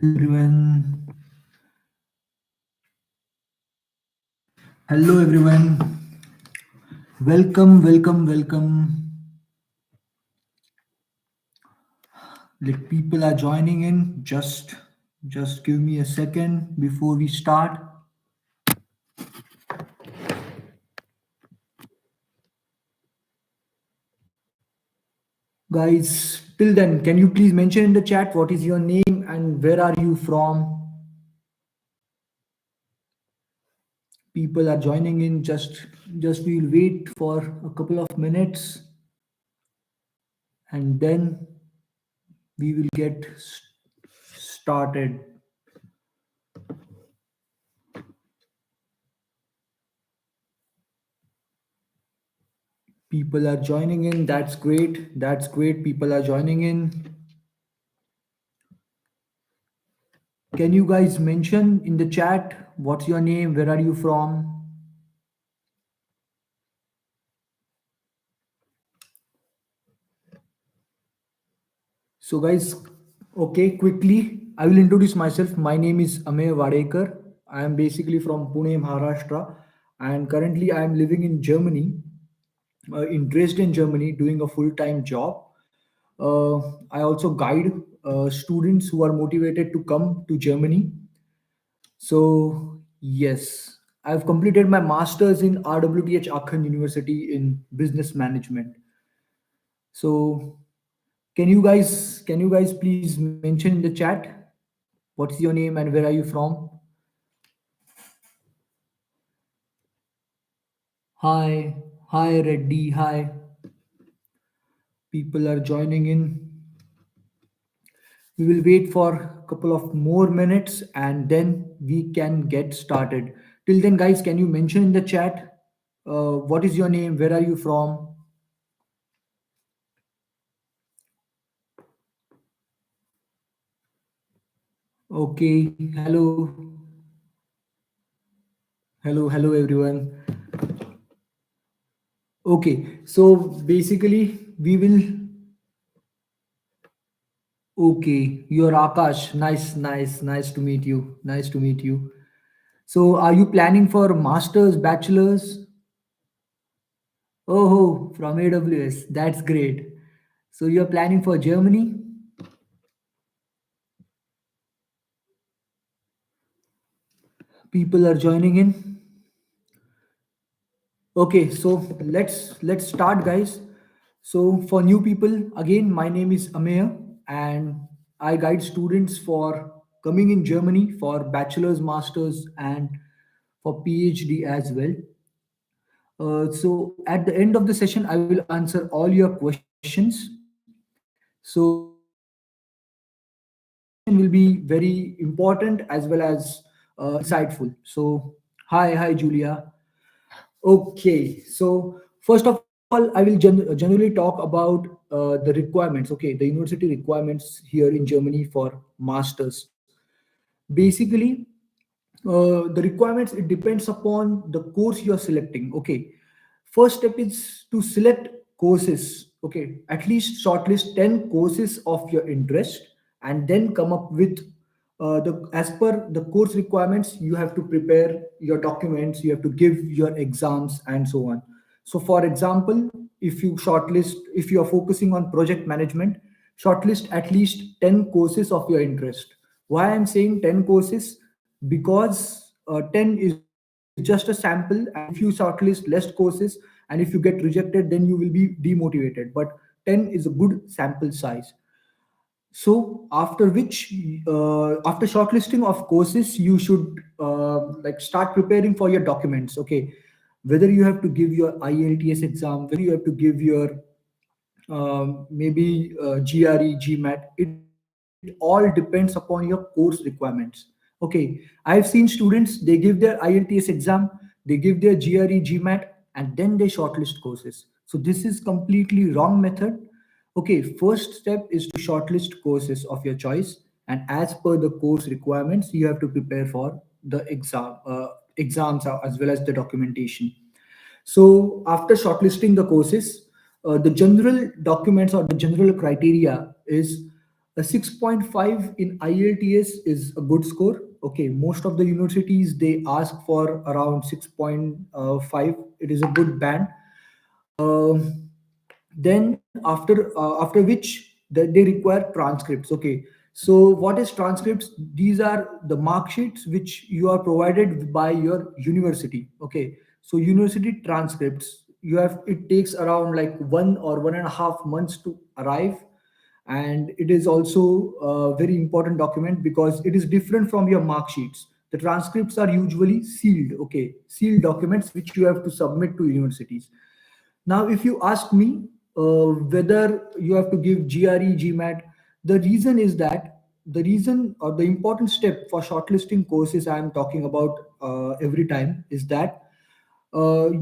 Hello everyone. Hello everyone. Welcome, welcome, welcome. Like people are joining in. Just give me a second before we start. Guys, till then, can you please mention in the chat what is your name and where are you from? People are joining in. Just we'll wait for a couple of minutes and then we will get started. People are joining in. That's great. That's great. People are joining in. Can you guys mention in the chat what's your name? Where are you from? So, guys, okay, quickly, I will introduce myself. My name is Amey Wadekar. I am basically from Pune, Maharashtra, and currently I am living in Germany, in Dresden, Germany, doing a full-time job. I also guide students who are motivated to come to Germany. So, yes, I've completed my master's in RWTH Aachen University in business management. So, can you guys please mention in the chat what's your name and where are you from? Hi, hi Reddy, hi. People are joining in. We will wait for a couple of more minutes and then we can get started. Till then, guys, can you mention in the chat what is your name? Where are you from? Okay, hello, hello, everyone. Okay, so basically, we will. Okay, you're Akash. Nice to meet you. Nice to meet you. So, are you planning for masters, bachelors? Oh, from AWS. That's great. So, you're planning for Germany? People are joining in. Okay, so let's start, guys. So, for new people, again, my name is Ameya, and I guide students for coming in Germany for bachelor's, masters, and for PhD as well. So at the end of the session, I will answer all your questions. So this session will be very important as well as insightful. So hi Julia. Okay, so first of all, I will generally talk about the requirements. Okay, the university requirements here in Germany for masters. Basically, the requirements, it depends upon the course you are selecting. Okay, first step is to select courses. Okay, at least shortlist 10 courses of your interest and then come up with the as per the course requirements. You have to prepare your documents, you have to give your exams and so on. So for example, if you are focusing on project management, shortlist at least 10 courses of your interest. Why I'm saying 10 courses? Because 10 is just a sample, and if you shortlist less courses and if you get rejected, then you will be demotivated. But 10 is a good sample size. So after which, after shortlisting of courses, you should like start preparing for your documents. Okay, whether you have to give your IELTS exam, whether you have to give your maybe GRE, GMAT. It all depends upon your course requirements. Okay, I've seen students, they give their IELTS exam, they give their GRE, GMAT, and then they shortlist courses. So this is completely wrong method. Okay, first step is to shortlist courses of your choice, and as per the course requirements, you have to prepare for the exams as well as the documentation. So after shortlisting the courses, the general documents or the general criteria is A 6.5 in IELTS is a good score. Okay, most of the universities they ask for around 6.5. It is a good band. Um then after which they require transcripts. Okay, so what is transcripts? These are the mark sheets which you are provided by your university. Okay, so university transcripts, you have, it takes around like 1 or 1.5 months to arrive. And it is also a very important document because it is different from your mark sheets. The transcripts are usually sealed. Okay, sealed documents which you have to submit to universities. Now, if you ask me whether you have to give GRE, GMAT, the reason is that the reason or the important step for shortlisting courses I am talking about every time is that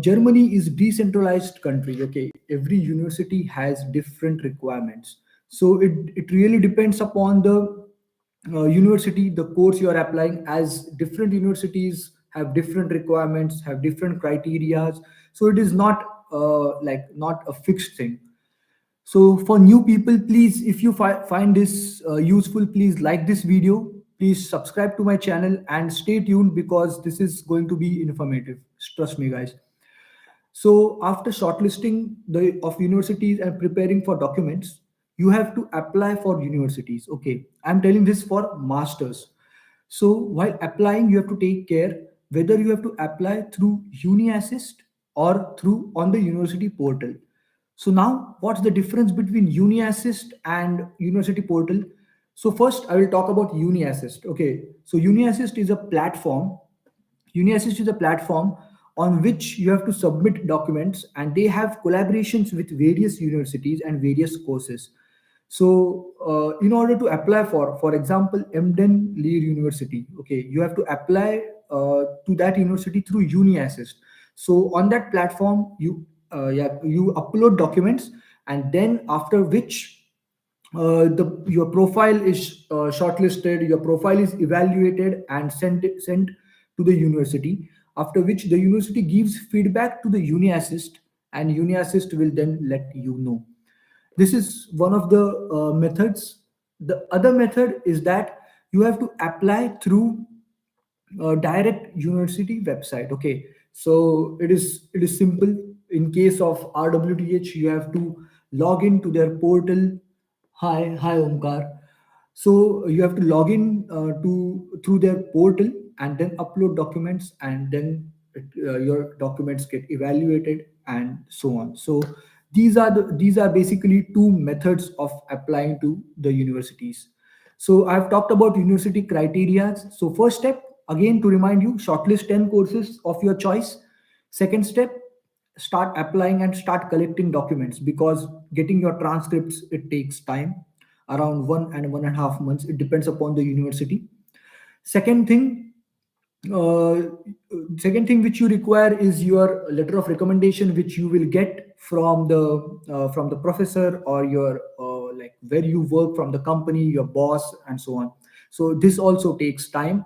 Germany is decentralized country. Okay, every university has different requirements, so it really depends upon the university, the course you are applying, as different universities have different requirements, have different criterias. So it is not not a fixed thing. So for new people, please, if you find this useful, please like this video, please subscribe to my channel and stay tuned because this is going to be informative. Trust me, guys. So after shortlisting the of universities and preparing for documents, you have to apply for universities. Okay, I'm telling this for masters. So while applying, you have to take care whether you have to apply through UniAssist or through on the university portal. So now, what's the difference between UniAssist and university portal? So first, I will talk about UniAssist. Okay, so UniAssist is a platform. UniAssist is a platform on which you have to submit documents, and they have collaborations with various universities and various courses. So, in order to apply for example, Emden Lear University, okay, you have to apply to that university through UniAssist. So, on that platform, you upload documents, and then after which the your profile is shortlisted, your profile is evaluated and sent to the university. After which the university gives feedback to the UniAssist, and UniAssist will then let you know. This is one of the methods. The other method is that you have to apply through direct university website. Okay, so it is simple. In case of RWTH, you have to log in to their portal. Hi Omkar. So you have to log in to through their portal and then upload documents, and then your documents get evaluated and so on. So these are basically two methods of applying to the universities. So I've talked about university criteria. So first step, again to remind you, shortlist 10 courses of your choice. Second step, start applying and start collecting documents because getting your transcripts, it takes time, around 1 and 1.5 months. It depends upon the university. Second thing, uh, second thing which you require is your letter of recommendation, which you will get from the professor or your like where you work, from the company, your boss, and so on. So this also takes time.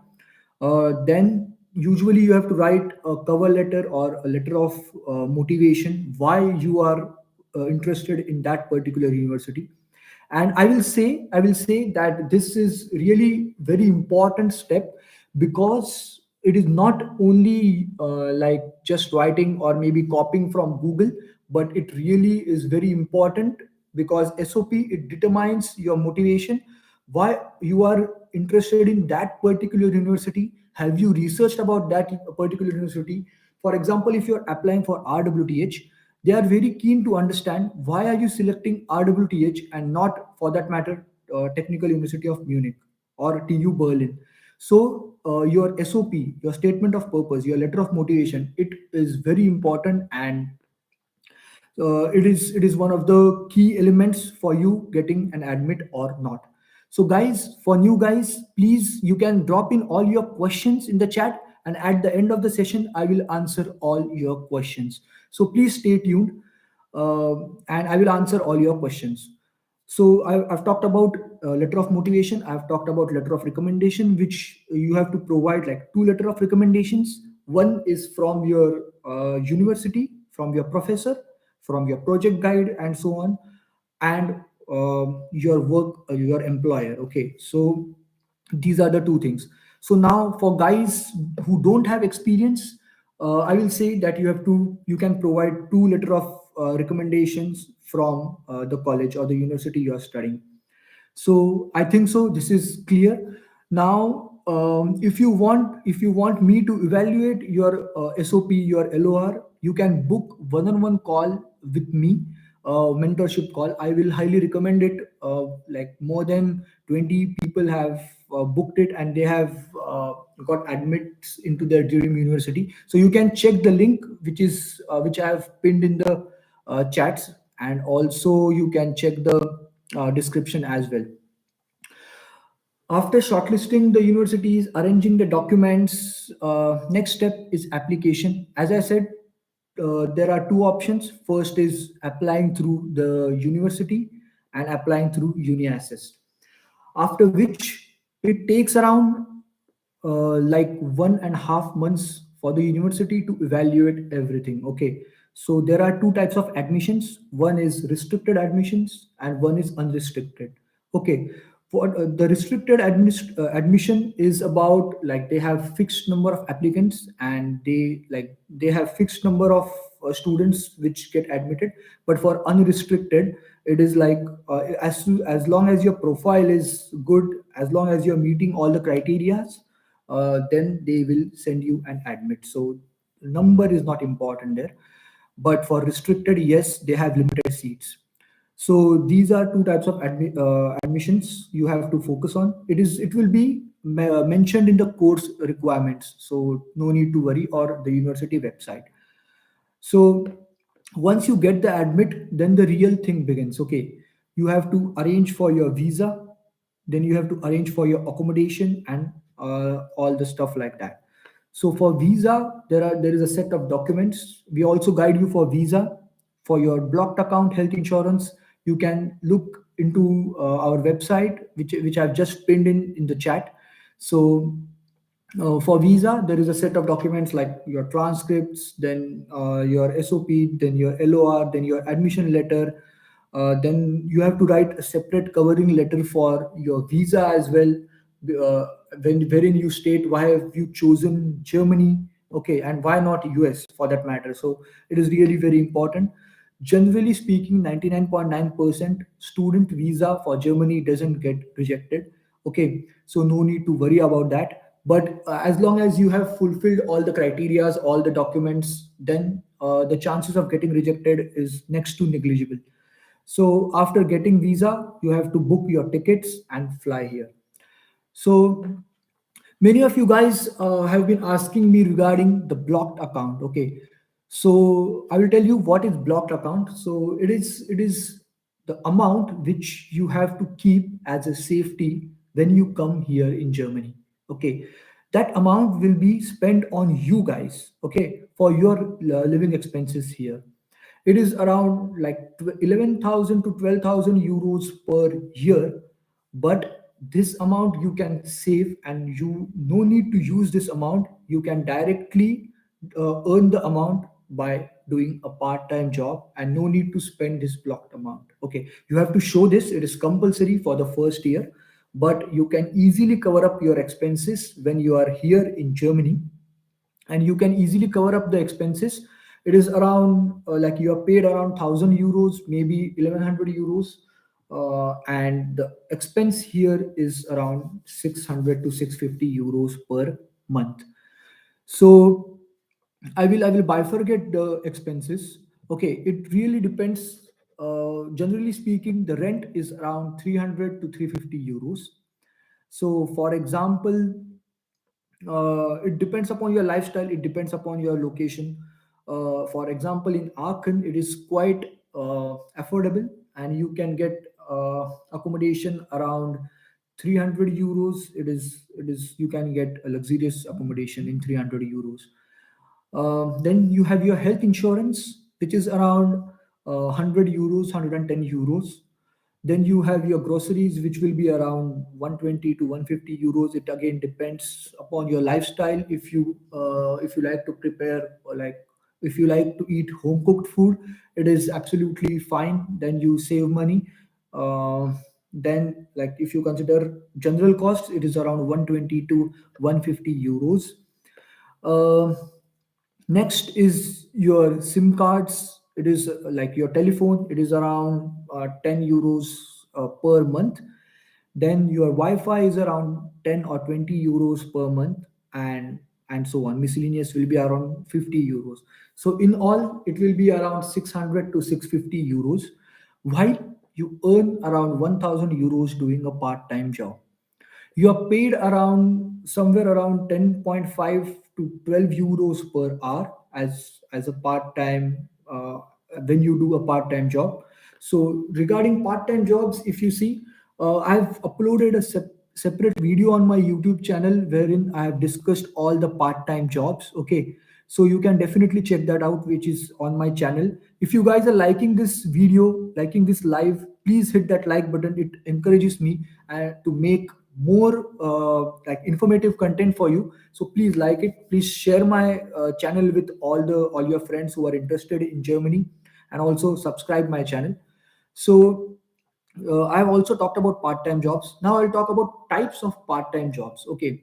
Then usually you have to write a cover letter or a letter of motivation why you are interested in that particular university. And I will say that this is really very important step, because it is not only like just writing or maybe copying from Google, but it really is very important, because SOP, it determines your motivation, why you are interested in that particular university. Have you researched about that particular university? For example, if you're applying for RWTH, they are very keen to understand why are you selecting RWTH and not, for that matter, Technical University of Munich or TU Berlin. So your SOP, your statement of purpose, your letter of motivation, it is very important, and it is one of the key elements for you getting an admit or not. So guys, for new guys, please, you can drop in all your questions in the chat, and at the end of the session I will answer all your questions. So please stay tuned, and I will answer all your questions. So I've talked about letter of motivation, I've talked about letter of recommendation, which you have to provide like two letter of recommendations. One is from your university, from your professor, from your project guide, and so on. And your work, your employer. Okay, so these are the two things. So now for guys who don't have experience, I will say that you can provide two letter of recommendations from the college or the university you are studying. So I think so this is clear. Now if you want me to evaluate your SOP, your LOR, you can book one-on-one call with me, mentorship call. I will highly recommend it. Like more than 20 people have booked it, and they have got admits into their dream university. So you can check the link which I have pinned in the chats, and also you can check the description as well. After shortlisting the universities, arranging the documents, next step is application. As I said, there are two options. First is applying through the university and applying through UniAssist. After which it takes around like 1.5 months for the university to evaluate everything. Okay, so there are two types of admissions. One is restricted admissions and one is unrestricted. Okay, for the restricted admission is about like they have fixed number of applicants, and they have fixed number of students which get admitted. But for unrestricted, it is like as long as your profile is good, as long as you're meeting all the criterias, then they will send you an admit. So number is not important there. But for restricted, yes, they have limited seats. So these are two types of admissions you have to focus on. It will be mentioned in the course requirements, so no need to worry, or the university website. So once you get the admit, then the real thing begins. Okay, you have to arrange for your visa, then you have to arrange for your accommodation and all the stuff like that. So for visa, there is a set of documents. We also guide you for visa. For your blocked account health insurance, you can look into our website, which I've just pinned in the chat. So for visa, there is a set of documents like your transcripts, then your SOP, then your LOR, then your admission letter. Then you have to write a separate covering letter for your visa as well, uh, wherein you state why have you chosen Germany, okay, and why not US for that matter. So it is really very important. Generally speaking, 99.9% student visa for Germany doesn't get rejected. Okay, so no need to worry about that. But as long as you have fulfilled all the criterias, all the documents, then the chances of getting rejected is next to negligible. So after getting visa, you have to book your tickets and fly here. So many of you guys have been asking me regarding the blocked account. Okay, so I will tell you what is blocked account. So it is the amount which you have to keep as a safety when you come here in Germany. Okay, that amount will be spent on you guys. Okay, for your living expenses here. It is around like 11,000 to 12,000 euros per year. But this amount you can save, and you no need to use this amount. You can directly earn the amount by doing a part-time job, and no need to spend this blocked amount. Okay, you have to show this. It is compulsory for the first year, but you can easily cover up your expenses when you are here in Germany, and you can easily cover up the expenses. It is around like you are paid around 1,000 euros, maybe 1,100 euros, and the expense here is around 600 to 650 euros per month. So I will bifurcate the expenses. Okay, it really depends. Generally speaking, the rent is around 300 to 350 euros. So for example, it depends upon your lifestyle, it depends upon your location. For example, in Aachen it is quite affordable, and you can get accommodation around 300 euros. It is you can get a luxurious accommodation in 300 euros. Then you have your health insurance, which is around 100 euros, 110 euros. Then you have your groceries, which will be around 120 to 150 euros. It again depends upon your lifestyle. If you like to prepare, or like if you like to eat home cooked food, it is absolutely fine. Then you save money. Uh, then, like if you consider general costs, it is around 120 to 150 euros. Uh, Next is your SIM cards. It is like your telephone. It is around 10 euros per month. Then your Wi-Fi is around 10 or 20 euros per month, and so on. Miscellaneous will be around 50 euros. So in all, it will be around 600 to 650 euros, while you earn around 1000 euros doing a part-time job. You are paid around somewhere around 10.5 to 12 euros per hour as a part-time, when you do a part-time job. So regarding part-time jobs, if you see, I've uploaded a separate video on my YouTube channel wherein I have discussed all the part-time jobs. Okay, so you can definitely check that out, which is on my channel. If you guys are liking this video, liking this live, please hit that like button. It encourages me to make more like informative content for you. So please like it. Please share my channel with all your friends who are interested in Germany, and also subscribe my channel. So I've also talked about part-time jobs. Now I'll talk about types of part-time jobs. Okay,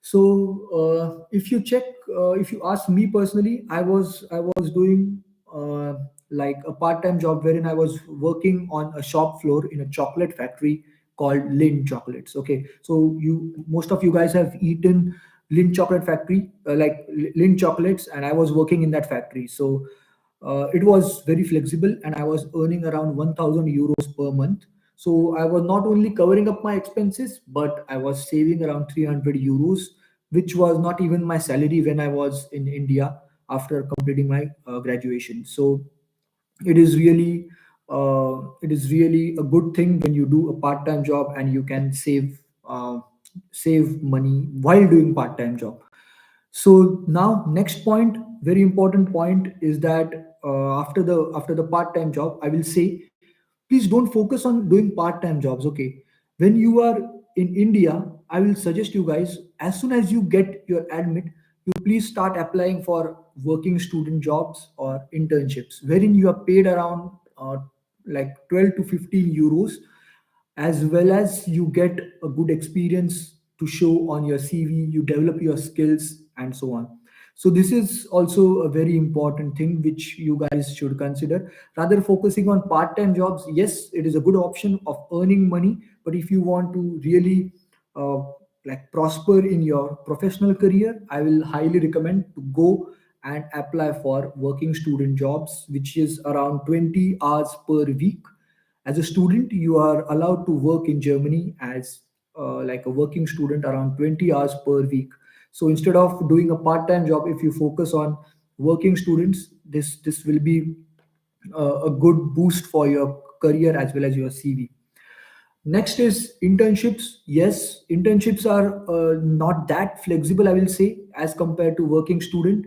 so if you ask me personally, I was doing like a part-time job wherein I was working on a shop floor in a chocolate factory called Lind Chocolates. Okay, so most of you guys have eaten Lind Chocolate Factory, like Lind Chocolates, and I was working in that factory. So it was very flexible, and I was earning around 1000 euros per month. So I was not only covering up my expenses, but I was saving around 300 euros, which was not even my salary when I was in India after completing my graduation. So it is really it is really a good thing when you do a part-time job and you can save money while doing part-time job. So now next point, very important point, is that after the part-time job, I will say, please don't focus on doing part-time jobs. Okay, when you are in India, I will suggest you guys, as soon as you get your admit, you please start applying for working student jobs or internships wherein you are paid around like 12 to 15 euros, as well as you get a good experience to show on your CV, you develop your skills, and so on. So this is also a very important thing which you guys should consider. Rather focusing on part-time jobs, yes, it is a good option of earning money, but if you want to really uh, like prosper in your professional career, I will highly recommend to go and apply for working student jobs, which is around 20 hours per week. As a student, you are allowed to work in Germany as like a working student around 20 hours per week. So instead of doing a part-time job, if you focus on working students, this will be a good boost for your career as well as your CV. Next is internships. Yes, internships are not that flexible, I will say, as compared to working student,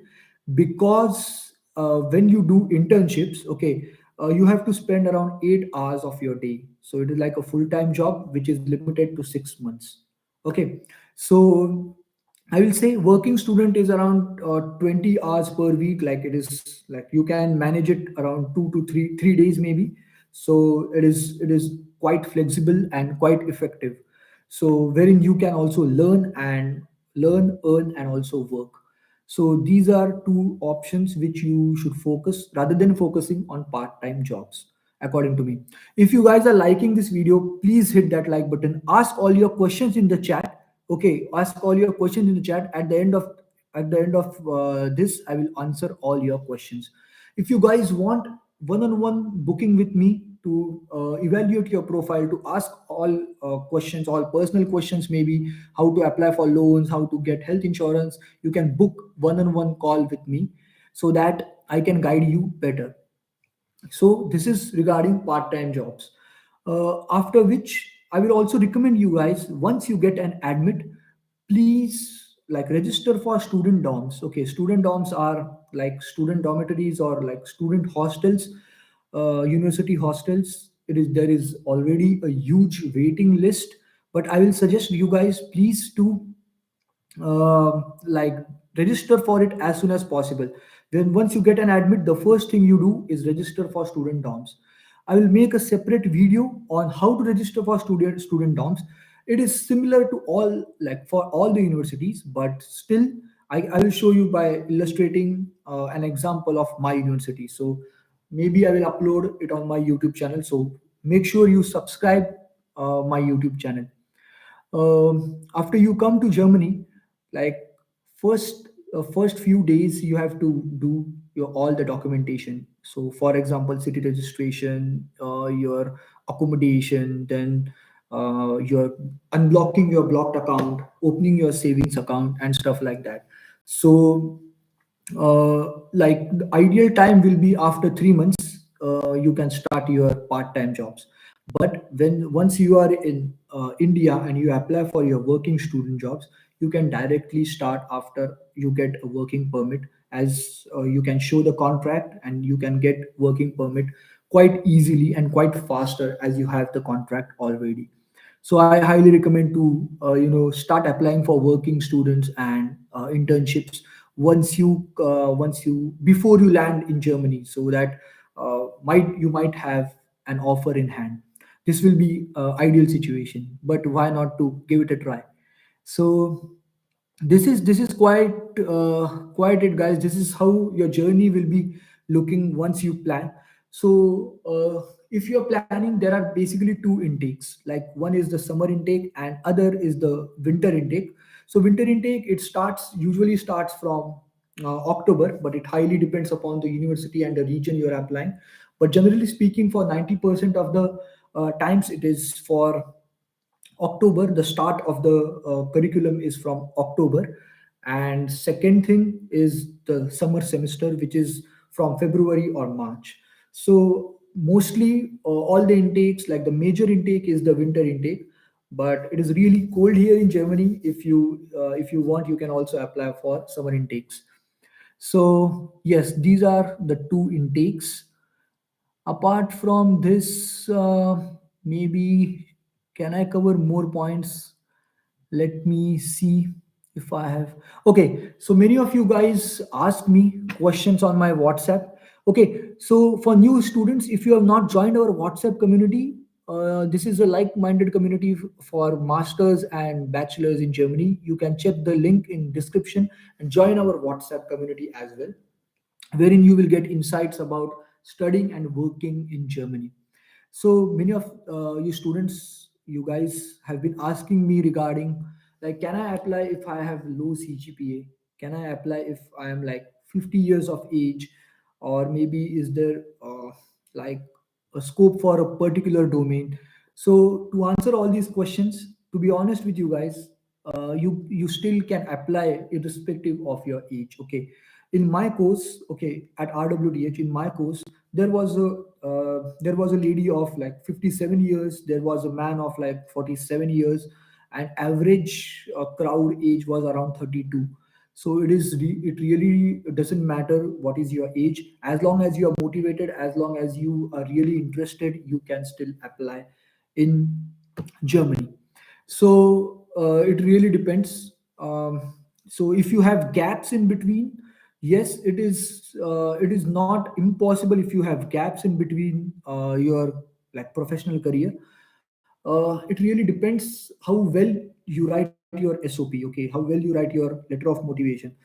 because when you do internships, okay, you have to spend around 8 hours of your day. So it is like a full-time job, which is limited to 6 months. Okay, so I will say working student is around 20 hours per week. Like it is like you can manage it around 2 to 3 days maybe. So it is quite flexible and quite effective. So wherein you can also learn, earn, and also work. So these are two options which you should focus rather than focusing on part-time jobs, according to me. If you guys are liking this video, please hit that like button. Ask all your questions in the chat. Okay, ask all your questions in the chat. At the end of this, I will answer all your questions. If you guys want one-on-one booking with me to evaluate your profile, to ask all questions, all personal questions, maybe how to apply for loans, how to get health insurance, you can book one-on-one call with me so that I can guide you better. So this is regarding part-time jobs. After which, I will also recommend you guys, once you get an admit, please like register for student dorms. Okay, student dorms are like student dormitories or like student hostels, university hostels. There is already a huge waiting list, but I will suggest you guys please to like register for it as soon as possible. Then once you get an admit, the first thing you do is register for student dorms. I will make a separate video on how to register for student dorms. It is similar to all, like for all the universities, but still I will show you by illustrating an example of my university. So maybe I will upload it on my YouTube channel. So make sure you subscribe my YouTube channel. After you come to Germany, like first few days you have to do your all the documentation. So for example, city registration, your accommodation, then your unblocking your blocked account, opening your savings account, and stuff like that. So like the ideal time will be after 3 months. You can start your part-time jobs. But when once you are in India and you apply for your working student jobs, you can directly start after you get a working permit, as you can show the contract and you can get working permit quite easily and quite faster as you have the contract already. So I highly recommend to start applying for working students and internships once you before you land in Germany, so that might you might have an offer in hand. This will be ideal situation, but why not to give it a try? So this is quite it, guys. This is how your journey will be looking once you plan. So if you're planning, there are basically two intakes. Like one is the summer intake and other is the winter intake. So winter intake, it usually starts from October, but it highly depends upon the university and the region you're applying. But generally speaking, for 90% of the times, it is for October. The start of the curriculum is from October, and second thing is the summer semester, which is from February or March. So mostly all the intakes, like the major intake, is the winter intake. But it is really cold here in Germany. If you want, you can also apply for summer intakes. So yes, these are the two intakes. Apart from this, maybe can I cover more points? Let me see if I have. Okay, so many of you guys ask me questions on my WhatsApp. Okay, so for new students, if you have not joined our WhatsApp community, this is a like-minded community for masters and bachelors in Germany. You can check the link in description and join our WhatsApp community as well, wherein you will get insights about studying and working in Germany. So many of you students, you guys have been asking me regarding, like, can I apply if I have low CGPA? Can I apply if I am like 50 years of age? Or maybe is there like a scope for a particular domain? So to answer all these questions, to be honest with you guys, you still can apply irrespective of your age. Okay, in my course, okay, at RWTH, in my course, there was a lady of like 57 years, there was a man of like 47 years, and average crowd age was around 32. So it really doesn't matter what is your age, as long as you are motivated, as long as you are really interested, you can still apply in Germany. So it really depends. So if you have gaps in between, yes, it is not impossible. If you have gaps in between your like professional career, it really depends how well you write your SOP. Okay, how well you write your letter of motivation.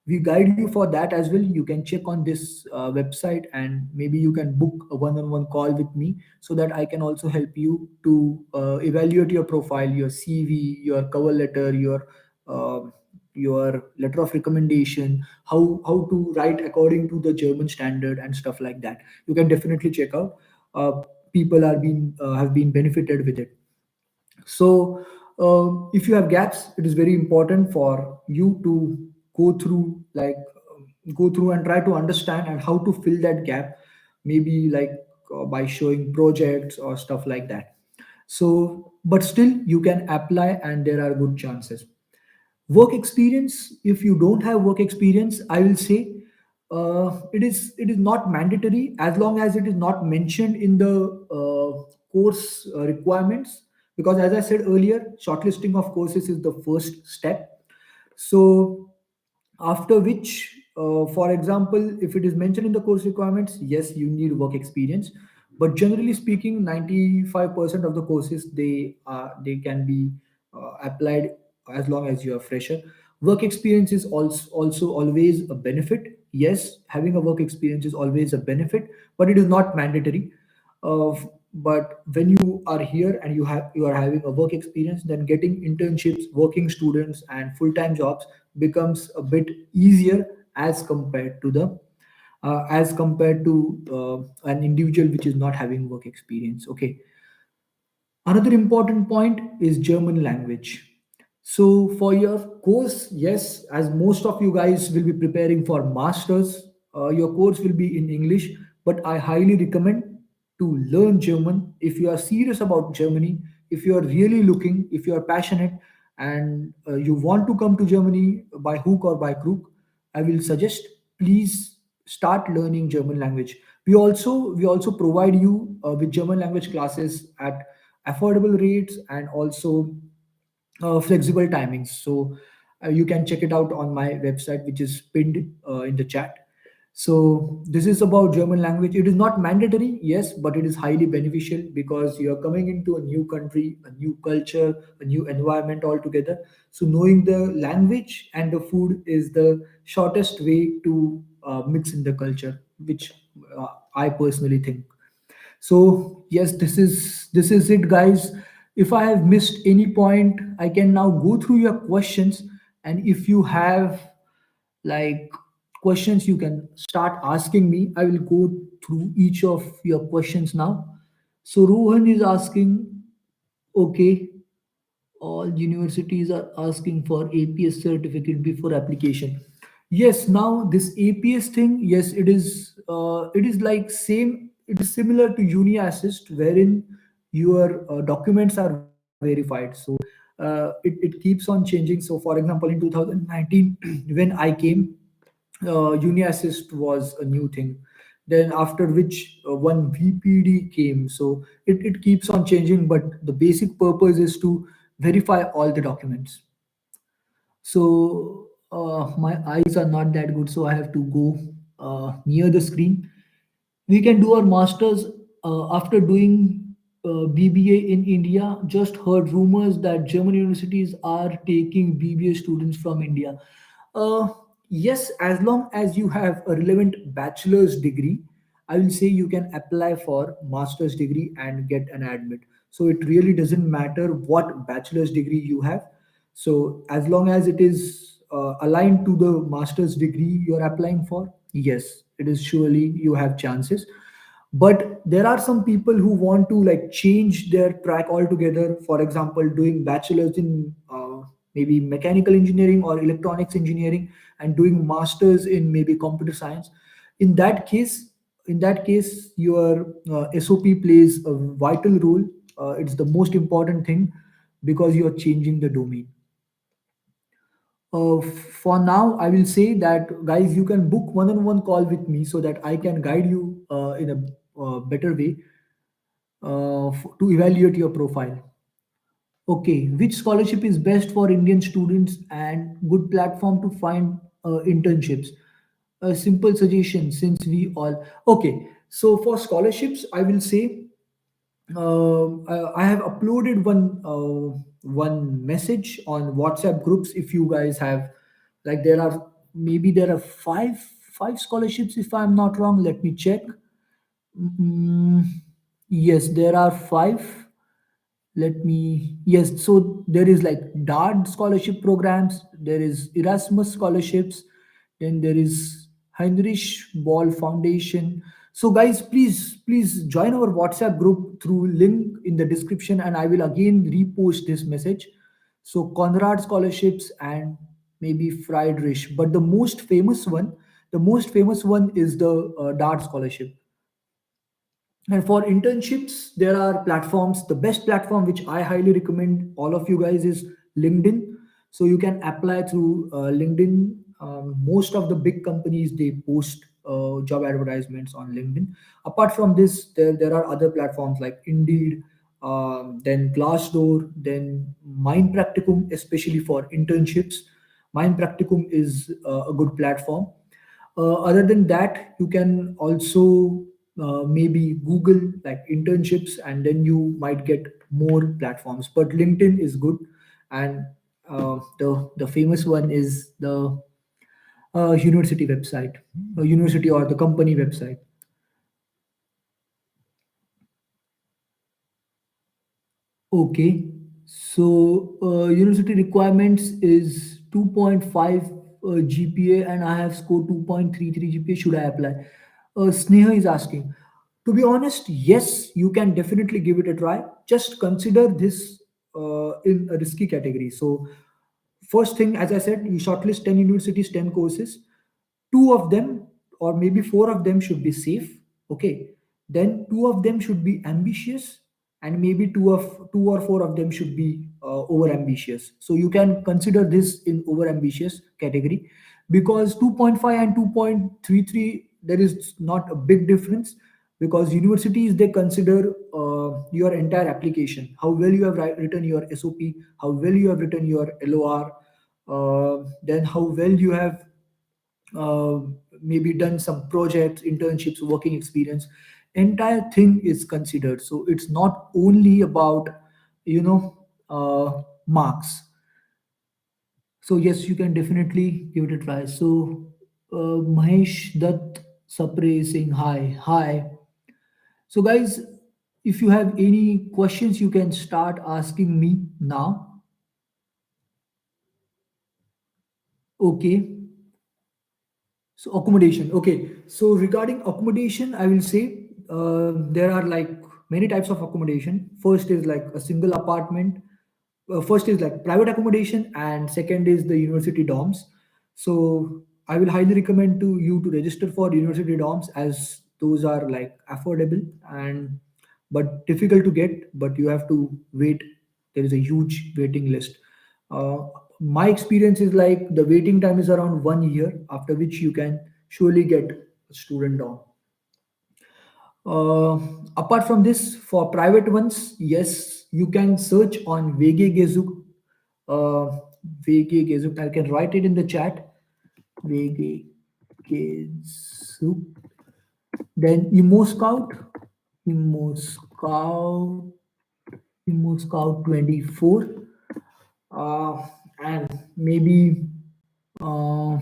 We guide you for that as well. You can check on this website, and maybe you can book a one-on-one call with me, so that I can also help you to evaluate your profile, your CV, your cover letter, your letter of recommendation, how to write according to the German standard and stuff like that. You can definitely check out. uh, People are being have been benefited with it. So if you have gaps, it is very important for you to go through like go through and try to understand and how to fill that gap, maybe like by showing projects or stuff like that. So but still you can apply, and there are good chances. Work experience, if you don't have work experience, I will say it is not mandatory, as long as it is not mentioned in the course requirements. Because as I said earlier, shortlisting of courses is the first step. So after which, for example, if it is mentioned in the course requirements, yes, you need work experience. But generally speaking, 95% of the courses they can be applied as long as you are fresher. Work experience is also always a benefit. Yes, having a work experience is always a benefit, but it is not mandatory. But when you are here and you are having a work experience, then getting internships, working students, and full-time jobs becomes a bit easier as compared to the as compared to an individual which is not having work experience. Okay. Another important point is German language. So for your course, yes, as most of you guys will be preparing for masters, your course will be in English, but I highly recommend to learn German if you are serious about Germany, if you are really looking, if you are passionate, and you want to come to Germany by hook or by crook. I will suggest, please start learning German language. We also provide you with German language classes at affordable rates and also flexible timings. So you can check it out on my website, which is pinned in the chat. So this is about German language. It is not mandatory, yes, but it is highly beneficial because you are coming into a new country, a new culture, a new environment altogether. So knowing the language and the food is the shortest way to mix in the culture, which I personally think. So yes, this is it, guys. If I have missed any point, I can now go through your questions, and if you have like questions, you can start asking me. I will go through each of your questions now. So Rohan is asking, okay, all universities are asking for APS certificate before application. Yes, now this APS thing, yes, it is like same, it is similar to uni assist, wherein your documents are verified. So it keeps on changing. So for example, in 2019 when I came, uni assist was a new thing. Then after which one VPD came. So it keeps on changing, but the basic purpose is to verify all the documents. So my eyes are not that good, so I have to go near the screen. We can do our masters after doing BBA in India. Just heard rumors that German universities are taking BBA students from India. Uh, yes, as long as you have a relevant bachelor's degree, I will say you can apply for master's degree and get an admit. So it really doesn't matter what bachelor's degree you have. So as long as it is aligned to the master's degree you're applying for, yes, it is surely you have chances. But there are some people who want to like change their track altogether. For example, doing bachelor's in maybe mechanical engineering or electronics engineering and doing masters in maybe computer science. In that case, your SOP plays a vital role. It's the most important thing because you are changing the domain. For now, I will say that guys, you can book one-on-one call with me so that I can guide you in a better way to evaluate your profile. Okay, which scholarship is best for Indian students and good platform to find internships? A simple suggestion since we all. Okay, so for scholarships, I will say I have uploaded one message on WhatsApp groups. If you guys have, like, there are five scholarships if I'm not wrong. Let me check. Mm, yes, there are five. Let me, yes, so there is like DARD scholarship programs, there is Erasmus scholarships, then there is Heinrich Ball Foundation. So guys, please join our WhatsApp group through link in the description, and I will again repost this message. So Conrad scholarships and maybe Friedrich, but the most famous one is the DART scholarship. And for internships, there are platforms. The best platform, which I highly recommend all of you guys, is LinkedIn. So you can apply through LinkedIn. Most of the big companies they post job advertisements on LinkedIn. Apart from this, there are other platforms like Indeed, then Glassdoor, then Mind Practicum, especially for internships. Mind Practicum is a good platform. Other than that, you can also maybe Google like internships, and then you might get more platforms. But LinkedIn is good, and the famous one is the university website, university or the company website. Okay, so university requirements is 2.5 GPA, and I have scored 2.33 GPA. Should I apply? Sneha is asking. To be honest, yes, you can definitely give it a try. Just consider this in a risky category. So, first thing, as I said, you shortlist 10 universities, 10 courses. Two of them, or maybe four of them, should be safe. Okay. Then two of them should be ambitious, and maybe two or four of them should be over ambitious. So you can consider this in over ambitious category, because 2.5 and 2.33, there is not a big difference, because universities, they consider your entire application, how well you have written your SOP, how well you have written your LOR, then how well you have uh, maybe done some projects, internships, working experience. Entire thing is considered. So it's not only about, you know, marks. So yes, you can definitely give it a try. So Mahesh Dutt Sapre is saying hi. Hi. So guys, if you have any questions, you can start asking me now. Okay. So accommodation. Okay. So regarding accommodation, I will say there are like many types of accommodation. First is like a single apartment. First is like private accommodation, and second is the university dorms. So I will highly recommend to you to register for university dorms, as those are like affordable and but difficult to get. But you have to wait. There is a huge waiting list. Uh, my experience is like the waiting time is around 1 year, after which you can surely get a student dorm. Uh, Apart from this, for private ones, yes, you can search on VG uh, VG. I can write it in the chat. VG. Then Emo Scout, Emo Scout, Emo Scout 24, and maybe uh,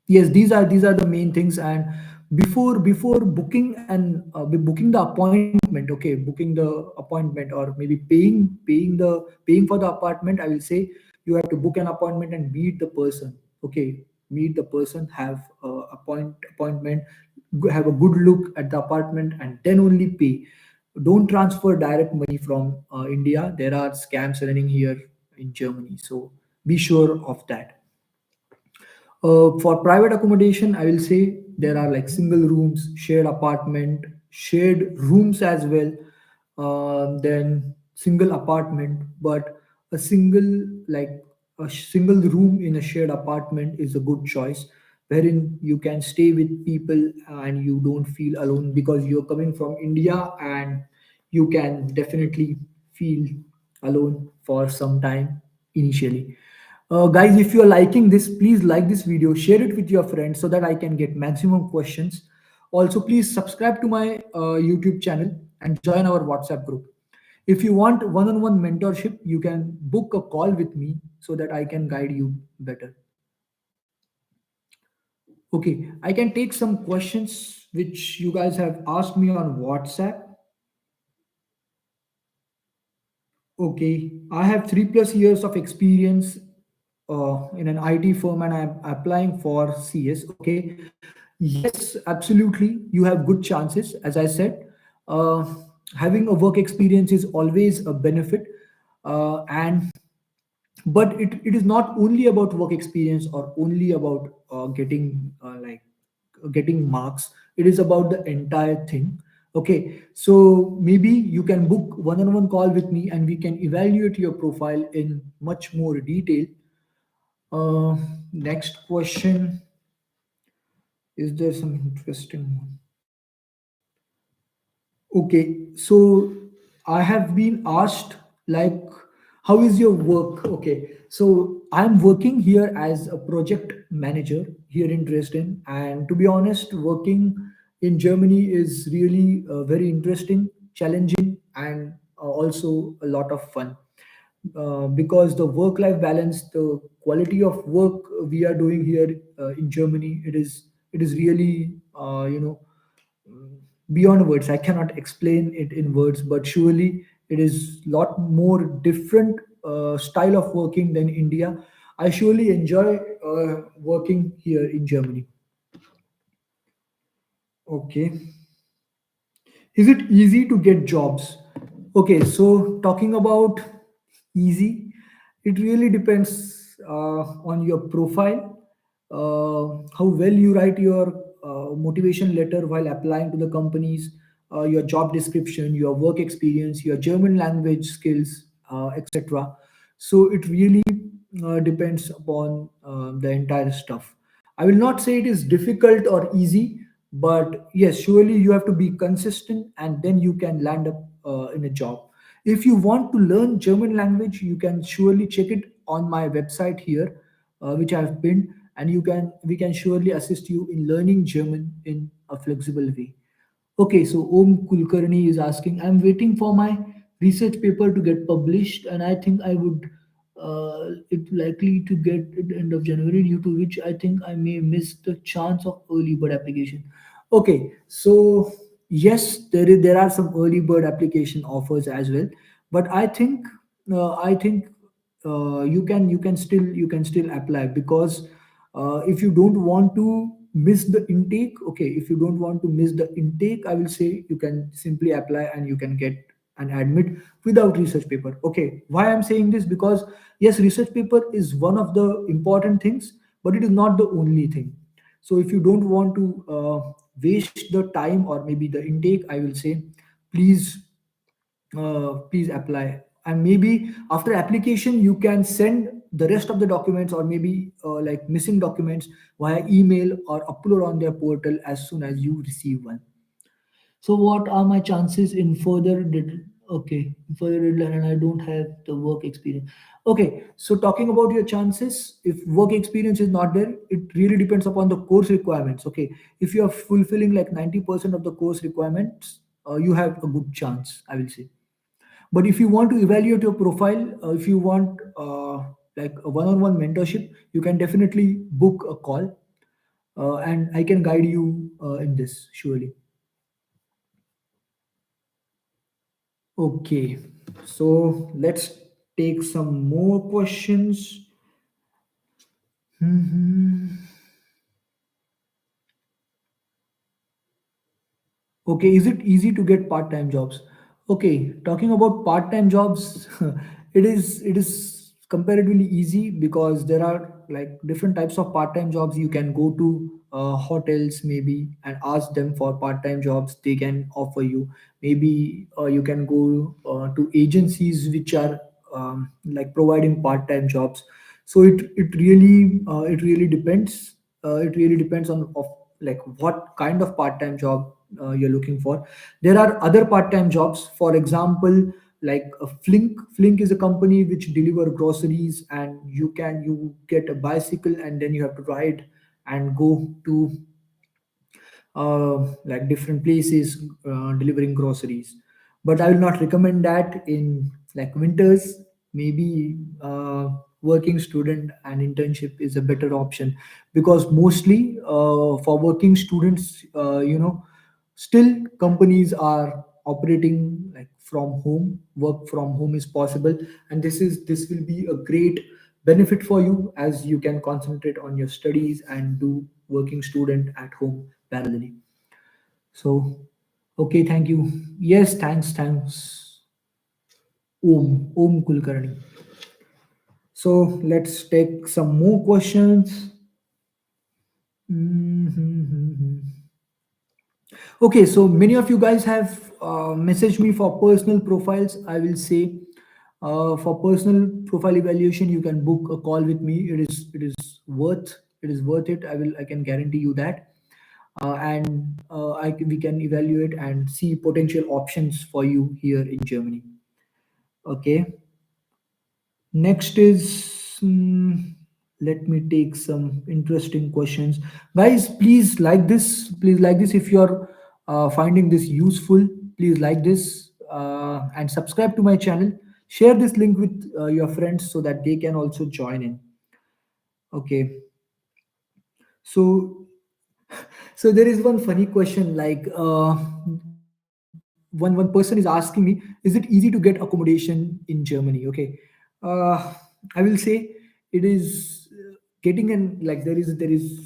yes, these are the main things. And before booking and booking the appointment, okay, booking the appointment, or maybe paying for the apartment, I will say you have to book an appointment and meet the person. Okay, meet the person, have appointment, have a good look at the apartment, and then only pay. Don't transfer direct money from India. There are scams running here in Germany, so be sure of that. For private accommodation, I will say there are like single rooms, shared apartment, shared rooms as well. Then single apartment, but a single room in a shared apartment is a good choice, wherein you can stay with people and you don't feel alone, because you're coming from India, and you can definitely feel alone for some time initially. Guys, if you're liking this, please like this video, share it with your friends so that I can get maximum questions. Also, please subscribe to my YouTube channel and join our WhatsApp group. If you want one on one mentorship, you can book a call with me so that I can guide you better. Okay, I can take some questions which you guys have asked me on WhatsApp. Okay, I have 3+ years of experience in an IT firm, and I'm applying for CS. Okay, yes, absolutely. You have good chances. As I said, uh, having a work experience is always a benefit, and but it is not only about work experience or only about getting getting marks. It is about the entire thing. Okay, so maybe you can book one-on-one call with me, and we can evaluate your profile in much more detail. Next question. Is there some interesting one? Okay, so I have been asked like, how is your work? Okay, so I'm working here as a project manager here in Dresden, and to be honest, working in Germany is really very interesting, challenging, and also a lot of fun. Because the work-life balance, the quality of work we are doing here in Germany, it is really mm, beyond words. I cannot explain it in words, but surely it is lot more different style of working than India. I surely enjoy working here in Germany. Okay. Is it easy to get jobs? Okay, so talking about easy, it really depends on your profile, how well you write your motivation letter while applying to the companies, your job description, your work experience, your German language skills, etc. So it really depends upon the entire stuff. I will not say it is difficult or easy, but yes, surely you have to be consistent and then you can land up in a job. If you want to learn German language, you can surely check it on my website here, which I have pinned, and we can surely assist you in learning German in a flexible way. Okay, so Om Kulkarni is asking, I'm waiting for my research paper to get published, and I think I would it likely to get at the end of January, due to which I think I may miss the chance of early bird application. Okay, so yes, there are some early bird application offers as well, but I think you can still apply, because if you don't want to miss the intake, okay, if you don't want to miss the intake, I will say you can simply apply and you can get an admit without research paper. Okay, why I'm saying this? Because yes, research paper is one of the important things, but it is not the only thing. So if you don't want to waste the time or maybe the intake, I will say, please please apply. And maybe after application you can send the rest of the documents, or maybe like missing documents, via email or upload on their portal as soon as you receive one. So what are my chances in okay, further deadline, and I don't have the work experience. Okay, so talking about your chances, if work experience is not there, it really depends upon the course requirements. Okay, if you are fulfilling like 90% of the course requirements, you have a good chance, I will say. But if you want to evaluate your profile, if you want like a one-on-one mentorship, you can definitely book a call, and I can guide you in this surely. Okay, so let's take some more questions. Mhm. Okay, is it easy to get part-time jobs? Okay, talking about part-time jobs, it is comparatively easy, because there are like different types of part-time jobs. You can go to hotels maybe and ask them for part-time jobs. They can offer you. Maybe you can go to agencies which are like providing part-time jobs. So it really depends. It really depends on of like what kind of part-time job you're looking for. There are other part-time jobs, for example, like a Flink is a company which deliver groceries, and you get a bicycle and then you have to ride and go to like different places delivering groceries. But I will not recommend that in like winters. Maybe working student and internship is a better option, because mostly for working students, still companies are operating like from home. Work from home is possible, and this will be a great benefit for you, as you can concentrate on your studies and do working student at home parallelly. So, okay, thank you. Yes, thanks. Om Kulkarni. So let's take some more questions. Mhm. Okay, so many of you guys have messaged me for personal profiles. I will say, for personal profile evaluation, you can book a call with me. It is worth it. I can guarantee you that. And we can evaluate and see potential options for you here in Germany. Okay. Next is Let me take some interesting questions. Guys, please like this if you're finding this useful. Please like this and subscribe to my channel. Share this link with your friends so that they can also join in. Okay, so there is one funny question, like one person is asking me, is it easy to get accommodation in Germany? Okay, uh, I will say it is getting an, like, there is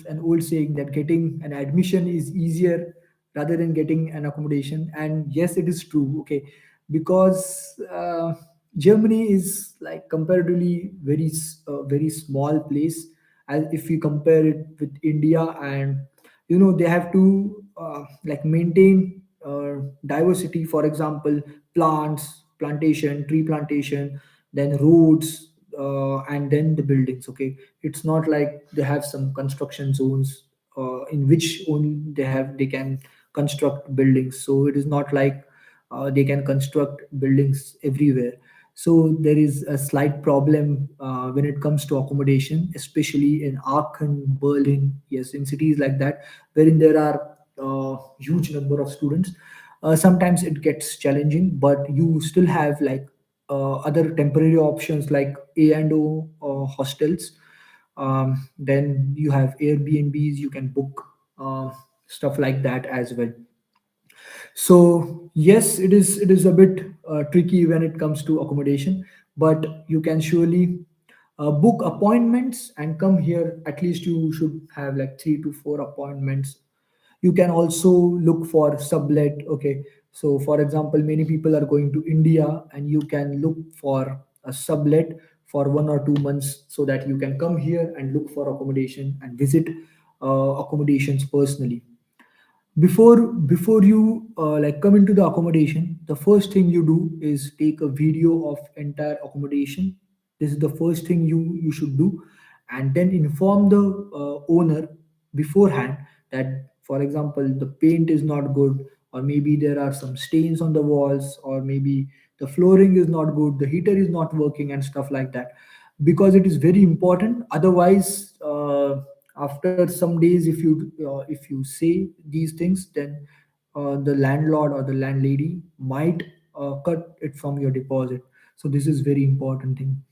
an old saying that getting an admission is easier rather than getting an accommodation, and yes, it is true. Okay, because Germany is like comparatively very small place, as if we compare it with India. And they have to like maintain diversity, for example, tree plantation, then roads, and then the buildings. Okay, it's not like they have some construction zones in which only they can construct buildings. So it is not like they can construct buildings everywhere. So there is a slight problem when it comes to accommodation, especially in Aachen, Berlin, yes, in cities like that, wherein there are huge number of students. Sometimes it gets challenging, but you still have like other temporary options like A&O hostels. Then you have Airbnbs, you can book stuff like that as well. So yes, it is a bit tricky when it comes to accommodation, but you can surely book appointments and come here. At least you should have like 3 to 4 appointments. You can also look for sublet. Okay, so for example, many people are going to India, and you can look for a sublet for 1 or 2 months, so that you can come here and look for accommodation and visit accommodations personally. Before you like come into the accommodation, the first thing you do is take a video of entire accommodation. This is the first thing you should do, and then inform the owner beforehand that, for example, the paint is not good, or maybe there are some stains on the walls, or maybe the flooring is not good, the heater is not working, and stuff like that, because it is very important. Otherwise, after some days, if you say these things, then the landlord or the landlady might cut it from your deposit. So this is very important thing.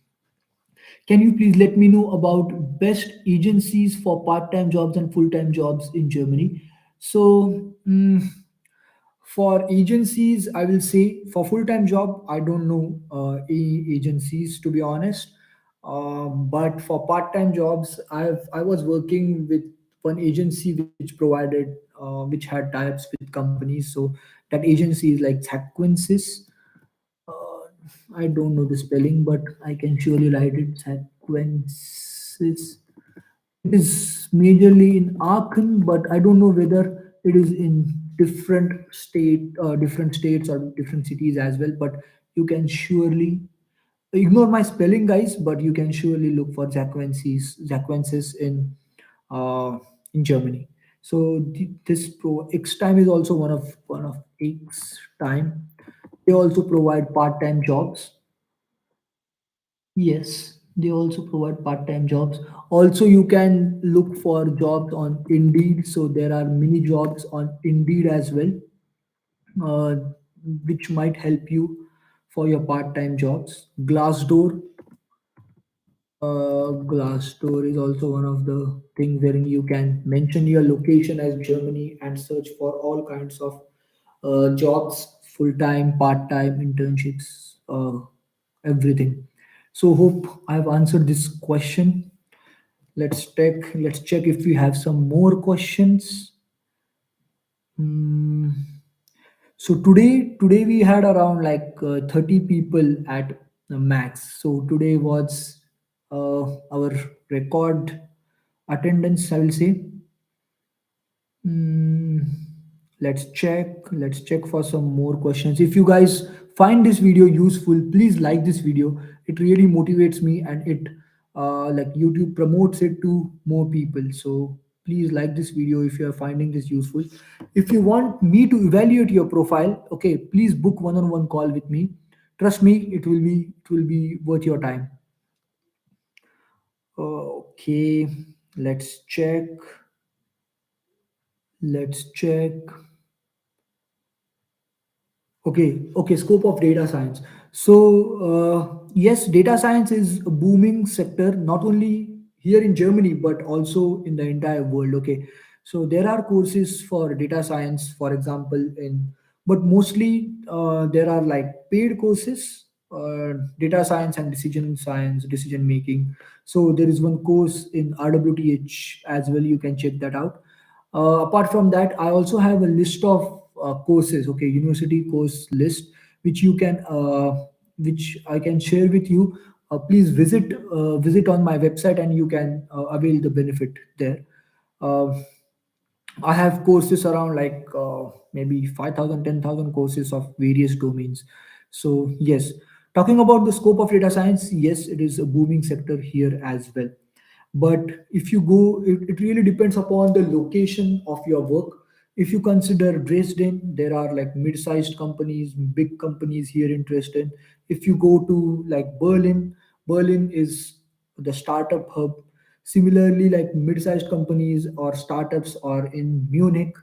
Can you please let me know about best agencies for part-time jobs and full-time jobs in Germany? So for agencies, I will say, for full-time job, I don't know any agencies, to be honest. But for part-time jobs, I was working with one agency which provided which had tie-ups with companies. So that agency is like Sequences. I don't know the spelling, but I can surely write it. Sequences. It is majorly in Aachen, but I don't know whether it is in different states or different cities as well. But you can surely ignore my spelling, guys. But you can surely look for Sequences uh, in Germany. So this pro X time is also one of X time. They also provide part-time jobs. Yes, they also provide part-time jobs. Also, you can look for jobs on Indeed. So there are many jobs on Indeed as well, uh, which might help you for your part-time jobs. Glassdoor is also one of the things wherein you can mention your location as Germany and search for all kinds of jobs, full-time, part-time, internships, everything. So hope I've answered this question. Let's check if we have some more questions. Hmm. So today we had around like 30 people at the max. So today was our record attendance, I will say. Mm, let's check for some more questions. If you guys find this video useful, please like this video. It really motivates me, and it like YouTube promotes it to more people. So please like this video if you are finding this useful. If you want me to evaluate your profile, okay, please book one-on-one call with me. Trust me, it will be worth your time. Okay, let's check. Let's check. Okay, scope of data science. So, yes, data science is a booming sector, not only here in Germany, but also in the entire world. Okay, so there are courses for data science, for example, but mostly there are like paid courses, data science and decision science, decision making. So, there is one course in RWTH as well, you can check that out. Apart from that, I also have a list of courses, okay, university course list, which you can, which I can share with you. Please visit on my website, and you can avail the benefit there. Uh, I have courses around like maybe 5,000, 10,000 courses of various domains. So, yes, talking about the scope of data science, yes, it is a booming sector here as well. But if you go, it really depends upon the location of your work. If you consider Dresden, there are like mid-sized companies, big companies here in Dresden. If you go to like Berlin, Berlin is the startup hub. Similarly, like mid-sized companies or startups are in Munich.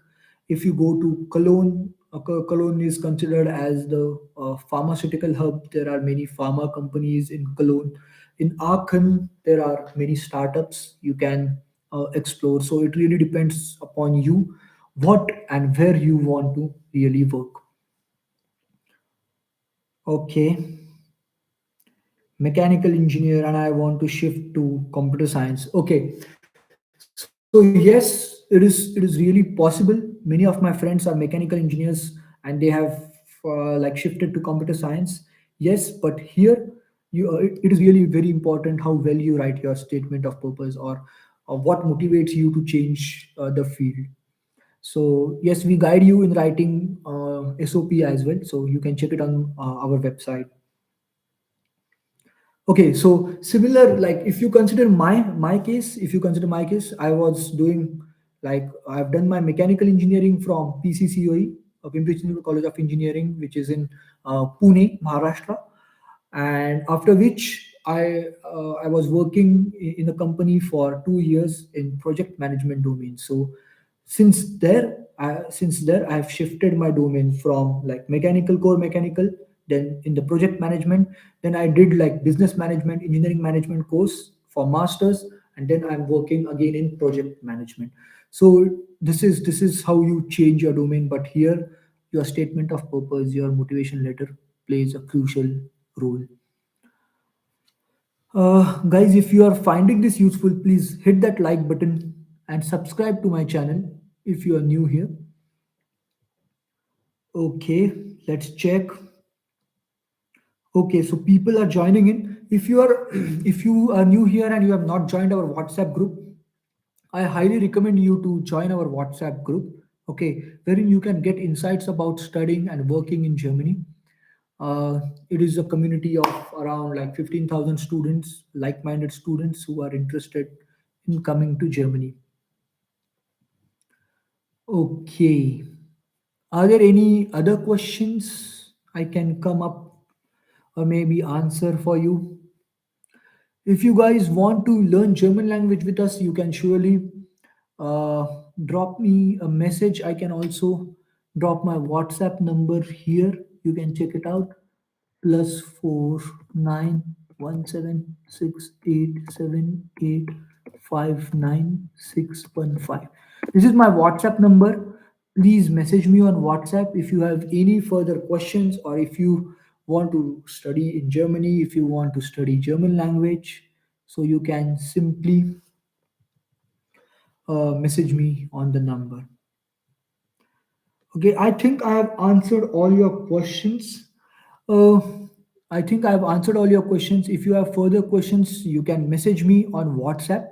If you go to Cologne, Cologne is considered as the pharmaceutical hub. There are many pharma companies in Cologne. In Aachen, there are many startups you can explore. So it really depends upon you what and where you want to really work. Okay, mechanical engineer, and I want to shift to computer science. Okay, so yes, it is really possible. Many of my friends are mechanical engineers, and they have like shifted to computer science. Yes, but here it is really very important how well you write your statement of purpose, or what motivates you to change the field. So yes, we guide you in writing SOP as well, so you can check it on our website. Okay, so similar, like if you consider my case, if you consider my case, I was doing like I've done my mechanical engineering from PCCOE, Pimpri Chinchwad College of Engineering, which is in Pune, Maharashtra, and after which I was working in a company for 2 years in project management domain. So since there I have shifted my domain from like mechanical, core mechanical, then in the project management, then I did like business management, engineering management course for masters, and then I'm working again in project management. So this is how you change your domain. But here your statement of purpose, your motivation letter plays a crucial role. Guys, if you are finding this useful, please hit that like button and subscribe to my channel if you are new here. Okay, let's check. Okay, so people are joining in. If you are if you are new here and you have not joined our WhatsApp group, I highly recommend you to join our WhatsApp group. Okay, wherein you can get insights about studying and working in Germany. Uh, it is a community of around like 15,000 students, like-minded students who are interested in coming to Germany. Okay. Are there any other questions I can come up or maybe answer for you? If you guys want to learn German language with us, you can surely uh, drop me a message. I can also drop my WhatsApp number here. You can check it out. +49 17687859615. This is my WhatsApp number. Please message me on WhatsApp if you have any further questions, or if you want to study in Germany, if you want to study German language. So you can simply message me on the number. Okay, I think I have answered all your questions. Uh, I think I have answered all your questions. If you have further questions, you can message me on WhatsApp.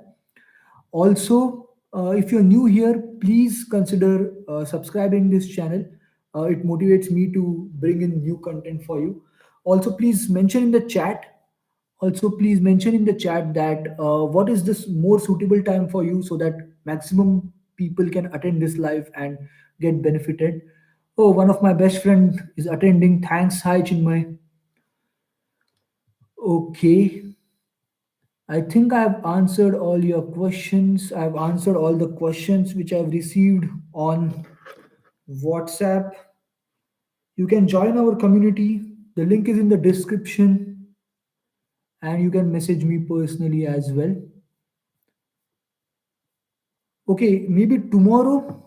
Also, if you're new here, please consider subscribing this channel. It motivates me to bring in new content for you. Also, please mention in the chat. Also, please mention in the chat that what is this more suitable time for you, so that maximum people can attend this live and get benefited. Oh, one of my best friend is attending. Thanks. Hi, Chinmay. Okay. I think I've answered all your questions. I've answered all the questions which I've received on WhatsApp. You can join our community. The link is in the description, and you can message me personally as well. Okay, maybe tomorrow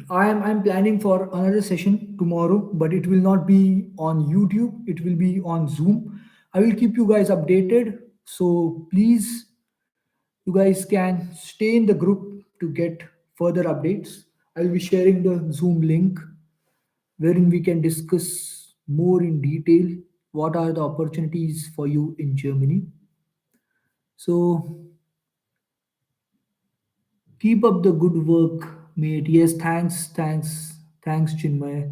I'm planning for another session tomorrow, but it will not be on YouTube. It will be on Zoom. I will keep you guys updated. So please, you guys can stay in the group to get further updates. I will be sharing the Zoom link wherein we can discuss more in detail what are the opportunities for you in Germany. So keep up the good work, mate. Yes, thanks, Chinmay.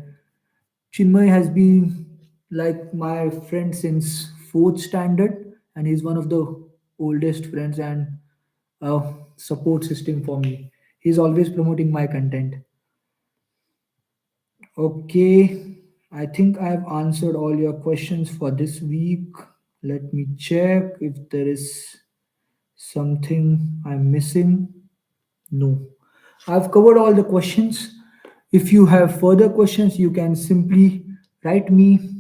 Chinmay has been like my friend since fourth standard, and he's one of the oldest friends and a support system for me. He's always promoting my content. Okay, I think I've answered all your questions for this week. Let me check if there is something I'm missing. No, I've covered all the questions. If you have further questions, you can simply write me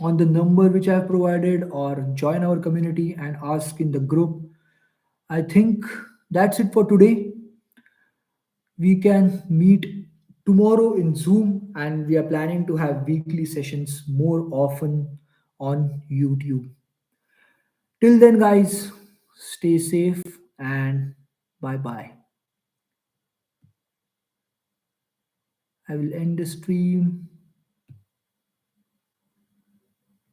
on the number which I have provided or join our community and ask in the group. I think that's it for today. We can meet tomorrow in Zoom, and we are planning to have weekly sessions more often on YouTube. Till then, guys, stay safe and bye bye. I will end the stream.